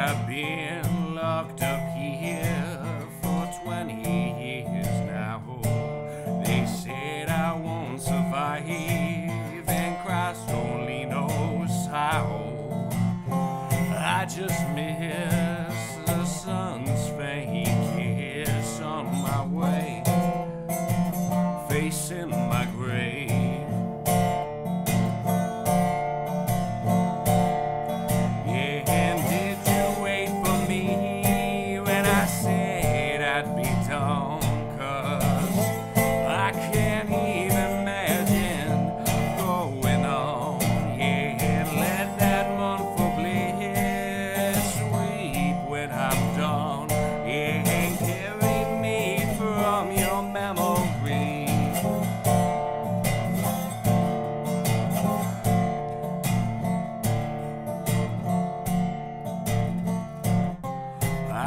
I've been locked up here for 20 years now. They said I won't survive, and Christ only knows how. I just miss the sun's faint kiss on my way, facing my grave. Yeah, and did you wait for me when I said I'd be done? 'Cause I can't even imagine going on. Yeah, let that mournful bliss sweep when I'm done. Yeah, and carry me from your memory.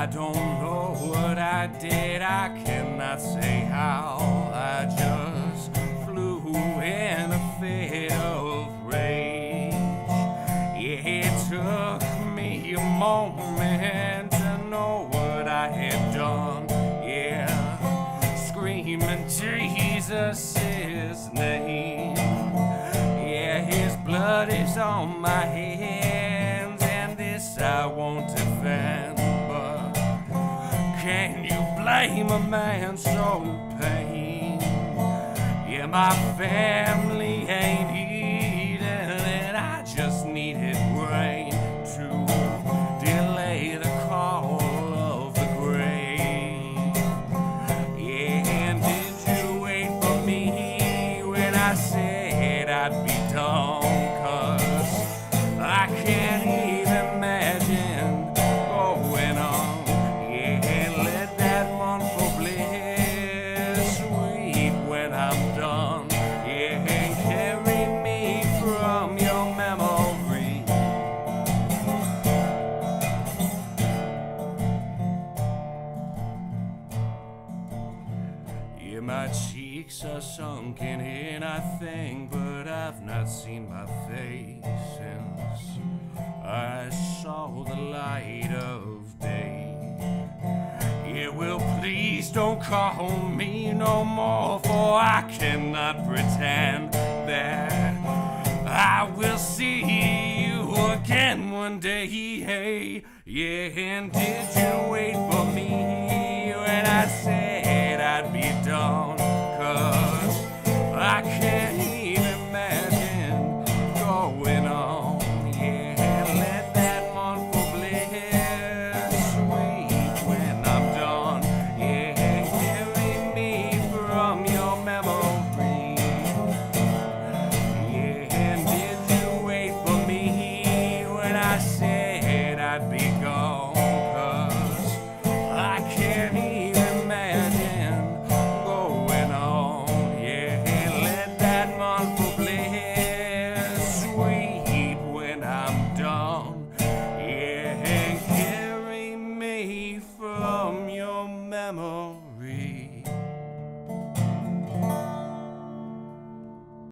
I don't know what I did, I cannot say how. I just flew in a fit of rage. Yeah, it took me a moment to know what I had done. Yeah, screaming Jesus' name. Yeah, his blood is on my hands, and this I won't defend. But can you blame a man so pain? Yeah, my family ain't eating, and I just needed rain to delay the call of the grave. Yeah, and did you wait for me when I said I'd be done? 'Cause I can't even imagine going on. Yeah, let that mournful bliss sweep when I'm done. Yeah, and carry me from your memory. Yeah, my cheeks are sunken in, I think, but I've not seen my face since I saw the light of day. Yeah, well, please don't call me no more, for I cannot pretend that I will see you again one day. Yeah, and did you wait for me when I said I'd be done? 'Cause I can't